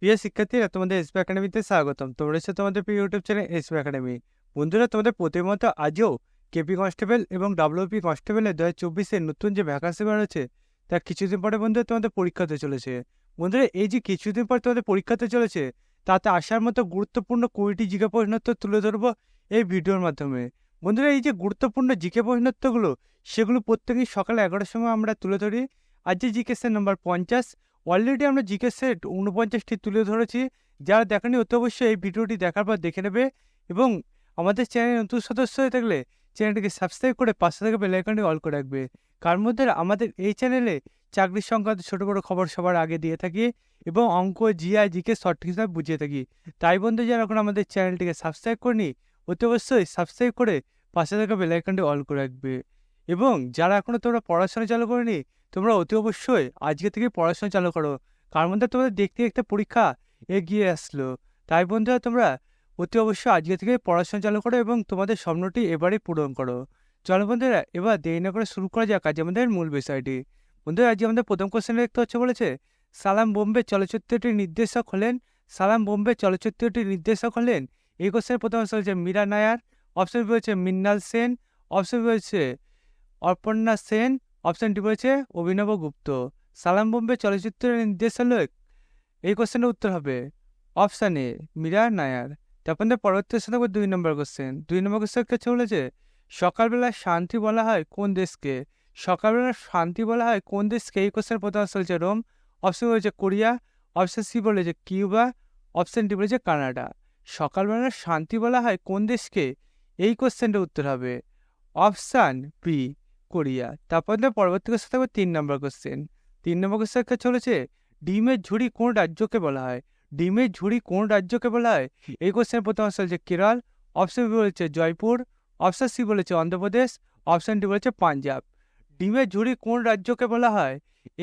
প্রিয় শিক্ষার্থীরা, তোমাদের এসপি একাডেমিতে স্বাগতম। তোমরা হচ্ছে তোমাদের প্রিয় ইউটিউব চ্যানেল এসপি একাডেমি। বন্ধুরা, তোমাদের প্রতির মতো আজও কেপি কনস্টেবল এবং ডাব্লিউপি কনস্টেবলের 2024-এর নতুন যে ভ্যাকান্সি বেরোচ্ছে তার কিছুদিন পরে বন্ধুরা তোমাদের পরীক্ষাতে চলেছে। বন্ধুরা, এই যে কিছুদিন পর তোমাদের পরীক্ষাতে চলেছে তাতে আসার মতো গুরুত্বপূর্ণ 20টি জিকে প্রশ্নোত্তর তুলে ধরবো এই ভিডিওর মাধ্যমে। বন্ধুরা, এই যে গুরুত্বপূর্ণ জিকে প্রশ্নোত্তরগুলো সেগুলো প্রত্যেকেই সকাল 11টার সময় আমরা তুলে ধরি। আজ যে জিকে সেট নাম্বার 50, অলরেডি আমরা জিকে সেট 49টি তুলে ধরেছি। যারা দেখেনি অতি অবশ্যই এই ভিডিওটি দেখার পর দেখে নেবে এবং আমাদের চ্যানেল নতুন সদস্য হয়ে থাকলে চ্যানেলটিকে সাবস্ক্রাইব করে পাশে থেকে বেল আইকনটি অল করে রাখবে। কার মধ্যে আমাদের এই চ্যানেলে চাকরির সংক্রান্ত ছোটো বড়ো খবর সবার আগে দিয়ে থাকি এবং অঙ্ক, জিআই, জিকে শর্ট হিসাবে বুঝিয়ে থাকি। তাই বন্ধু, যারা এখন আমাদের চ্যানেলটিকে সাবস্ক্রাইব করেনি অতি অবশ্যই সাবস্ক্রাইব করে পাশে থেকে বেল আইকনটি অল করে রাখবে। এবং যারা এখনও তোমরা পড়াশোনা চালু করেনি তোমরা অতি অবশ্যই আজকে থেকে পড়াশোনা চালু করো, কার মধ্যে তোমাদের দেখতে দেখতে পরীক্ষা এগিয়ে আসলো। তাই বন্ধুরা, তোমরা অতি অবশ্যই আজকে থেকে পড়াশোনা চালু করো এবং তোমাদের স্বপ্নটি এবারে পূরণ করো। চলো বন্ধুরা, এবার দেরি না করে শুরু করা যাক আজ আমাদের মূল বিষয়টি। বন্ধুরা, আজকে আমাদের প্রথম কোশ্চেন দেখতে হচ্ছে, বলেছে সালাম বোম্বে চলচ্চিত্রটির নির্দেশক হলেন। সালাম বোম্বে চলচ্চিত্রটির নির্দেশক হলেন। এই কোশ্চেনের প্রথম অপশন হচ্ছে মীরা নায়ার, অপশন বি হচ্ছে মৃণাল সেন, অপশন বি হচ্ছে অপর্ণা সেন, অপশন ডি বলেছে অভিনব গুপ্ত। সালাম বোম্বে চলচ্চিত্রের নির্দেশক, এই কোশ্চেনের উত্তর হবে অপশন এ মীরা নায়ার। তারপর পরবর্তী সাথে 2 নম্বর কোশ্চেন। 2 নম্বর কোশ্চেন কাছে বলেছে সকালবেলা শান্তি বলা হয় কোন দেশকে? সকালবেলা শান্তি বলা হয় কোন দেশকে? এই কোশ্চেনের প্রথম অপশন হচ্ছে রোম, অপশন বলেছে কোরিয়া, অপশন সি বলেছে কিউবা, অপশন ডি বলেছে কানাডা। সকালবেলা শান্তি বলা হয় কোন দেশকে? এই কোশ্চেনটার উত্তর হবে অপশন বি কোরিয়া। তারপর পরবর্তী কোশ্চেন থাকবে 3 নম্বর কোশ্চেন। 3 নম্বর কোশ্চেন চলেছে ডিমের ঝুড়ি কোন রাজ্যকে বলা হয়? ডিমের ঝুড়ি কোন রাজ্যকে বলা হয়? এই কোশ্চেনের প্রথম অপশন হচ্ছে কেরল, অপশন বি বলেছে জয়পুর, অপশন সি বলেছে অন্ধ্রপ্রদেশ, অপশন ডি বলেছে পাঞ্জাব। ডিমের ঝুড়ি কোন রাজ্যকে বলা হয়?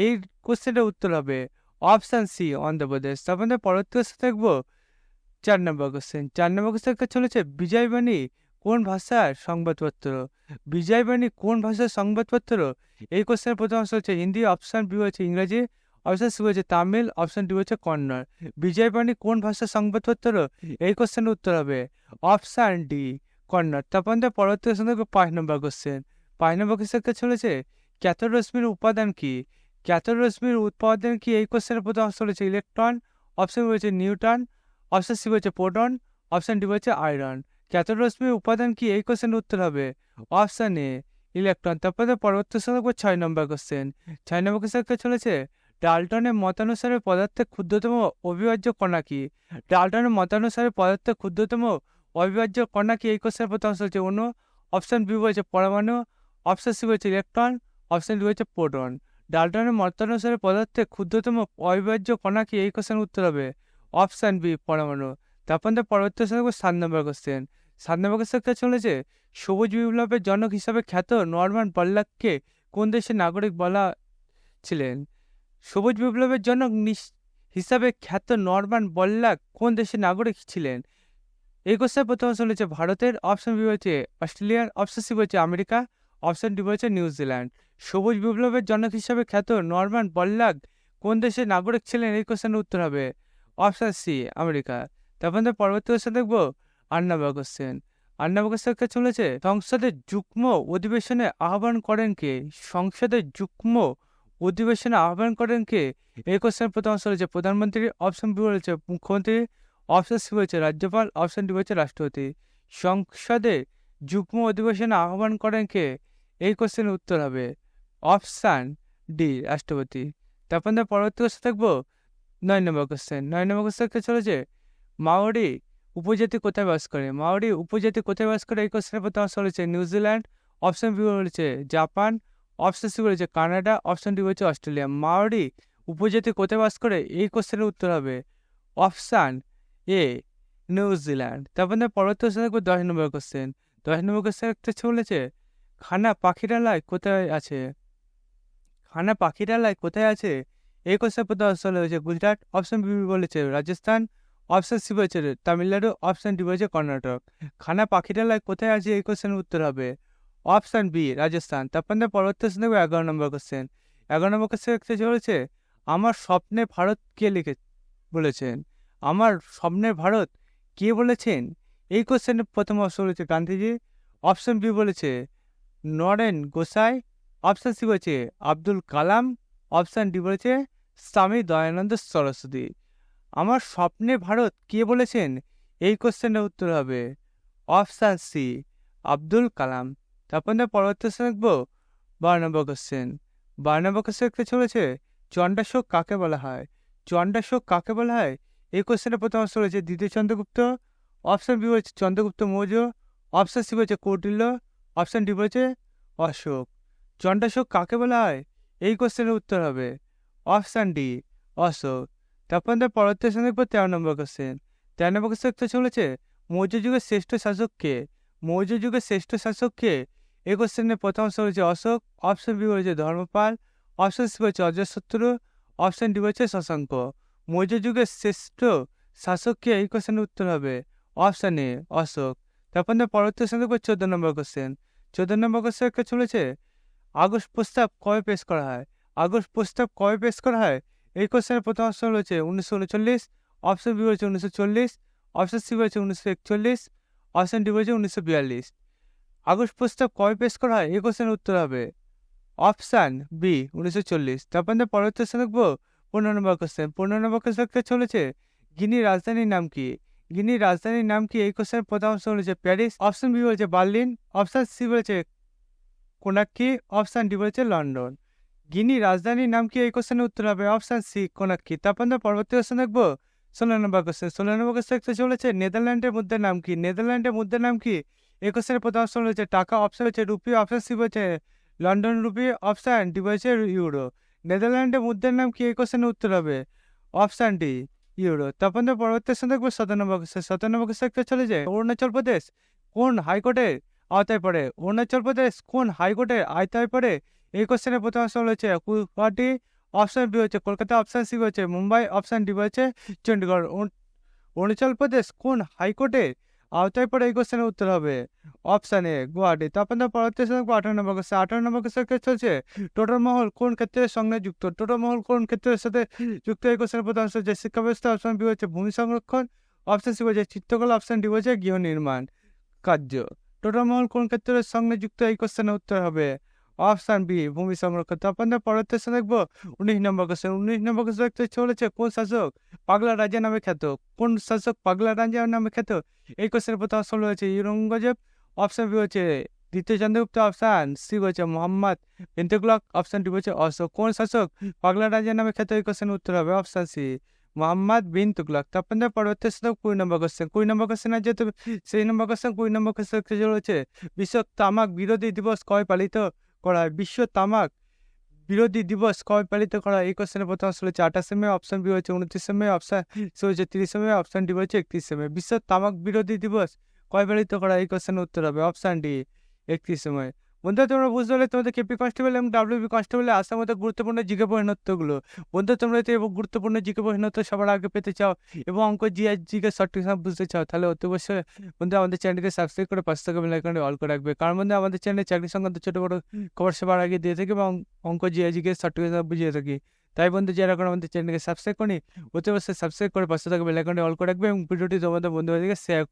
এই কোশ্চেনের উত্তর হবে অপশন সি অন্ধ্রপ্রদেশ। তারপর পরবর্তী কোশ্চেন দেখবো 4 নম্বর কোশ্চেন। 4 নম্বর কোশ্চেন চলেছে বিজয়বাণী কোন ভাষার সংবাদপত্র? বিজয়বাণী কোন ভাষার সংবাদপত্র? এই কোশ্চেনের প্রথম অপশন হচ্ছে হিন্দি, অপশন বি হচ্ছে ইংরেজি, অপশন সি হচ্ছে তামিল, অপশন ডি হচ্ছে কন্নড়। বিজয়বাণী কোন ভাষার সংবাদপত্র? এই কোশ্চেনের উত্তর হবে অপশন ডি কন্নড়। তারপর পরবর্তী কোশ্চেন দেখবো 5 নম্বর কোশ্চেন। 5 নম্বর কোশ্চেন চলেছে ক্যাথোড রশ্মির উপাদান কি? ক্যাথোড রশ্মির উৎপাদন কি? এই কোশ্চেনের প্রথম অপশন হচ্ছে ইলেকট্রন, অপশন বি হচ্ছে নিউটন, অপশন সি হচ্ছে প্রোটন, অপশন ডি হচ্ছে আয়রন। ক্যাথোড রশ্মির উপাদান কি? এই কোশ্চেনের উত্তর হবে অপশন এ ইলেকট্রন। তারপরে পরবর্তী থাকবে 6 নম্বর কোশ্চেন। 6 নম্বর কোশ্চেন চলেছে ডাল্টনের মতানুসারে পদার্থের ক্ষুদ্রতম অবিভাজ্য কণা কি? ডাল্টনের মতানুসারে পদার্থের ক্ষুদ্রতম অবিভাজ্য কণা কি? এই কোশ্চেনের প্রথম অপশন হচ্ছে অণু, অপশন বি হচ্ছে পরমাণু, অপশন সি হচ্ছে ইলেকট্রন, অপশন ডি হচ্ছে প্রোটন। ডাল্টনের মতানুসারে পদার্থের ক্ষুদ্রতম অবিভাজ্য কণা কি? এই কোশ্চেনের উত্তর হবে অপশন বি পরমাণু। তারপর পরবর্তী 7 নম্বর কোশ্চেন। 7 নম্বর কোশ্চেন চলেছে সবুজ বিপ্লবের জনক হিসাবে খ্যাত নরম্যান বল্লাককে কোন দেশের নাগরিক বলা ছিলেন? সবুজ বিপ্লবের জনক হিসাবে খ্যাত নরম্যান বল্লাক কোন দেশের নাগরিক ছিলেন? এই কোশ্চেন প্রথম চলেছে ভারতের, অপশন বি হচ্ছে অস্ট্রেলিয়ার, অপশন সি হচ্ছে আমেরিকা, অপশন ডি হচ্ছে নিউজিল্যান্ড। সবুজ বিপ্লবের জনক হিসাবে খ্যাত নরম্যান বল্লাক কোন দেশের নাগরিক ছিলেন? এই কোশ্চেনের উত্তর হবে অপশন সি আমেরিকা। তারপর পরবর্তী কোশ্চেন দেখবো 8 নম্বর কোশ্চেন। 8 নম্বর কোশ্চেন চলেছে সংসদের যুগ্ম অধিবেশনে আহ্বান করেন কে? সংসদের যুগ্ম অধিবেশনে আহ্বান করেন কে? এই কোশ্চেনের প্রথম অপশন হচ্ছে প্রধানমন্ত্রী, অপশন বি হচ্ছে মুখ্যমন্ত্রী, অপশন সি হচ্ছে রাজ্যপাল, অপশন ডি হচ্ছে রাষ্ট্রপতি। সংসদে যুগ্ম অধিবেশনে আহ্বান করেন কে? এই কোশ্চেনের উত্তর হবে অপশন ডি রাষ্ট্রপতি। তারপর পরবর্তী কোশ্চেন দেখবো 9 নম্বর কোশ্চেন। 9 নম্বর কোশ্চেন চলেছে মাওরি উপজাতি কোথায় বাস করে? মাওরি উপজাতি কোথায় বাস করে? এই কোশ্চেনের প্রথম অপশন হচ্ছে নিউজিল্যান্ড, অপশন বি হচ্ছে জাপান, অপশন সি হচ্ছে কানাডা, অপশন ডি হচ্ছে অস্ট্রেলিয়া। মাওরি উপজাতি কোথায় বাস করে? এই কোশ্চেনের উত্তর হবে অপশন এ নিউজিল্যান্ড। তারপর পরবর্তী কোশ্চেন দেখবো 10 নম্বর কোশ্চেন। 10 নম্বর কোশ্চেন চলেছে খানা পাখিরালয় কোথায় আছে? খানা পাখিরালয় কোথায় আছে? এই কোশ্চেন প্রথম অপশন হয়েছে গুজরাট, অপশন বি বলেছে রাজস্থান, অপশন সি বলেছে তামিলনাড়ু, অপশন ডি বলেছে কর্ণাটক। খানা পাখিরালয় কোথায় আছে? এই কোশ্চেনের উত্তর হবে অপশন বি রাজস্থান। তারপর পরবর্তী কোশ্চেন দেখবো 11 নম্বর কোশ্চেন। 11 নম্বর কোশ্চেন চলেছে আমার স্বপ্নে ভারত কে লিখে বলেছেন? আমার স্বপ্নের ভারত কে বলেছেন? এই কোশ্চেনের প্রথম অপশন রয়েছে গান্ধীজি, অপশন বি বলেছে নরেন গোসাই, অপশন সি বলেছে আব্দুল কালাম, অপশন ডি বলেছে স্বামী দয়ানন্দ সরস্বতী। আমার স্বপ্নে ভারত কে বলেছেন? এই কোশ্চেনের উত্তর হবে অপশন সি আব্দুল কালাম। তারপর আমরা পরবর্তী কোশ্চেন দেখবো 12 নম্বর কোশ্চেন। 12 নম্বর কোশ্চেন চলেছে চণ্ডাশোক কাকে বলা হয়? চণ্ডাশোক কাকে বলা হয়? এই কোশ্চেনের প্রথম অপশন রয়েছে দ্বিতীয় চন্দ্রগুপ্ত, অপশন বি বলেছে চন্দ্রগুপ্ত মৌর্য, অপশন সি বলেছে কৌটিল্য, অপশন ডি বলেছে অশোক। চণ্ডাশোক কাকে বলা হয়? এই কোশ্চেনের উত্তর হবে অপশন ডি অশোক। তারপর আমরা পরবর্তী কোশ্চেন দেখবো 13 নম্বর কোশ্চেন। 13 নম্বর কোশ্চেন চলেছে মৌর্য যুগের শ্রেষ্ঠ শাসক কে? মৌর্য যুগের শ্রেষ্ঠ শাসক কে? এই কোশ্চেনের প্রথম অপশন রয়েছে অশোক, অপশন বি বলেছে ধর্মপাল, অপশন সি বলেছে অজাতশত্রু, অপশন ডি বলেছে শশাঙ্ক। মৌর্য যুগের শ্রেষ্ঠ শাসক কে? এই কোশ্চেনের উত্তর হবে অপশন এ অশোক। তারপর আমরা পরবর্তী কোশ্চেন দেখবো 14 নম্বর কোশ্চেন। 14 নম্বর কোশ্চেন চলেছে আগস্ট প্রস্তাব কবে পেশ করা হয়? আগস্ট প্রস্তাব কবে পেশ করা হয়? এই কোশ্চেনের প্রথম অপশন রয়েছে 1939, অপশন বি বলেছে 1940, অপশন সি বলেছে 1941, অপশন ডি বলেছে 1942। আগস্ট প্রস্তাব কবে পেশ করা হয়? এই কোশ্চেনের উত্তর হবে অপশান বি 1940। তারপর আমরা পরবর্তী কোশ্চেন দেখবো 15 নম্বর কোশ্চেন। 15 নম্বর কোশ্চেন চলেছে গিনির রাজধানীর নাম কি? গিনির রাজধানীর নাম কি? এই কোশ্চেনের প্রথম অপশন রয়েছে প্যারিস, অপশন বি বলেছে বার্লিন, অপশন সি বলেছে কোনাক্রি, অপশন ডি বলেছে লন্ডন। গিনি রাজধানীর নাম কি? এই কোশ্চেনের উত্তর হবে অপশন সি কোনাক্রি। তারপর আমরা পরবর্তী কোশ্চেন দেখবো 16 নম্বর কোশ্চেন। 16 নম্বর কোশ্চেন চলেছে নেদারল্যান্ডের মুদ্রার নাম কি? নেদারল্যান্ডের মুদ্রার নাম কি? এই কোশ্চেনের প্রথম অপশন রয়েছে টাকা, অপশন হচ্ছে রুপি, অপশন সি বলেছে লন্ডন রুপি, অপশন ডি বলেছে ইউরো। নেদারল্যান্ডের মুদ্রার নাম কি? এই কোশ্চেনের উত্তর হবে অপশন ডি ইউরো। তারপর আমরা পরবর্তী কোশ্চেন দেখবো 17 নম্বর কোশ্চেন। 17 নম্বর কোশ্চেন চলেছে অরুণাচল প্রদেশ কোন হাইকোর্টের আওতায় পড়ে? অরুণাচল প্রদেশ কোন হাইকোর্টের আওতায় পড়ে? এই কোশ্চেনের প্রথম অপশন রয়েছে গুয়াহাটি, অপশন বি হচ্ছে কলকাতা, অপশন সি হচ্ছে মুম্বাই, অপশন ডি হচ্ছে চণ্ডীগড়। অরুণাচল প্রদেশ কোন হাইকোর্টের আওতায় পড়ে? এই কোশ্চেনের উত্তর হবে অপশন এ গুয়াহাটি। তারপর আমরা পরবর্তী 18 নম্বর কোশ্চেন। 18 নম্বর কোশ্চেন চলছে টোটাল মহল কোন ক্ষেত্রের সঙ্গে যুক্ত? টোটাল মহল কোন ক্ষেত্রের সাথে যুক্ত? এই কোশ্চেনের প্রথম অপশন হচ্ছে শিক্ষা ব্যবস্থা, অপশন বি হচ্ছে ভূমি সংরক্ষণ, অপশন সি হচ্ছে চিত্রকলা, অপশন ডি হচ্ছে গৃহ নির্মাণ কার্য। টোটাল মহল কোন ক্ষেত্রের সঙ্গে যুক্ত? এই কোশ্চেনের উত্তর হবে অপশন বি ভূমি সংরক্ষণ। তারপর আমরা পরবর্তী দেখবো 19 নম্বর কোশ্চেন। 19 নম্বর কোশ্চেন চলেছে কোন শাসক পাগলা রাজা নামে খ্যাত? কোন শাসক পাগলা রাজা নামে খ্যাত? এই কোশ্চেনের প্রথম অপশন রয়েছে ইরঙ্গজেব, অপশন বি হচ্ছে দ্বিতীয় চন্দ্রগুপ্ত, অপশন সি হচ্ছে মোহাম্মদ বিন তুগলক, অপশন ডি হচ্ছে অশোক। কোন শাসক পাগলা রাজা নামে খ্যাত? এই কোশ্চেনের উত্তর হবে অপশন সি মোহাম্মদ বিন তুগলক। তারপর আমরা পরবর্তী 20 নম্বর কোশ্চেন। 20 নম্বর কোশ্চেন আছে যেহেতু সেই নম্বর কোশ্চেন। 20 নম্বর কোশ্চেন রয়েছে বিশ্ব তামাক বিরোধী দিবস কবে পালিত করা হয়? বিশ্ব তামাক বিরোধী দিবস কবে পালিত করা হয়? এই কোশ্চেনের প্রথম অপশন হচ্ছে 28 মে, অপশন বি হচ্ছে 29 মে, অপশন সি হচ্ছে 30 মে, অপশন ডি হচ্ছে 31 মে। বিশ্ব তামাক বিরোধী দিবস কবে পালিত করা হয়? এই কোশ্চেনের উত্তর হবে অপশন ডি 31 মে। বন্ধুরা তোমরা বুঝতে পারলে তোমাদের কেপি কনস্টেবল এবং ডাব্লিউবি কনস্টেবলে আসার মতো গুরুত্বপূর্ণ জিকে পরিণতগুলো। বন্ধু তোমরা যদি এবং গুরুত্বপূর্ণ জিকে পরিণত সবার আগে পেতে চাও এবং অঙ্ক জিকে সঠিক বুঝতে চাও তাহলে অতি অবশ্যই বন্ধু আমাদের চ্যানেলকে সাবস্ক্রাইব করে পাশে থাকা বেল আইকনটি অল করে রাখবে। কারণ বন্ধু আমাদের চ্যানেলে চাকরি সংক্রান্ত ছোট বড় খবর সবার আগে দিয়ে থাকি এবং অঙ্ক জিকে সঠিক বুঝিয়ে থাকি। তাই বন্ধু যারা এখন আমাদের চ্যানেলকে সাবস্ক্রাইব করি অতি অবশ্যই সাবস্ক্রাইব করে পাশে থাকা বেল আইকনটি অল করে রাখবে এবং ভিডিওটি তোমাদের বন্ধুদেরকে শেয়ার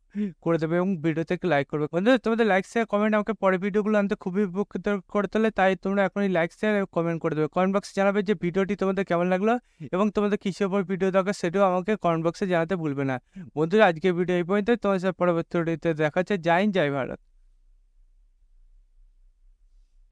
করে দেবে এবং ভিডিওতে একটু লাইক করবে। বন্ধু তোমাদের লাইক শেয়ার কমেন্ট আমাকে পরে ভিডিওগুলো আনতে খুবই উপকৃত করে তোলে। তাই তোমরা এখনই লাইক শেয়ার এবং কমেন্ট করে দেবে। কমেন্ট বক্সে জানাবে যে ভিডিওটি তোমাদের কেমন লাগলো এবং তোমাদের কিসের উপর ভিডিও দরকার সেটাও আমাকে কমেন্ট বক্সে জানাতে ভুলবে না। বন্ধুরা আজকে ভিডিও এই পর্যন্ত, তোমার সাথে পরবর্তী ভিডিওতে দেখা হচ্ছে। জয় হিন্দ, জয় ভারত।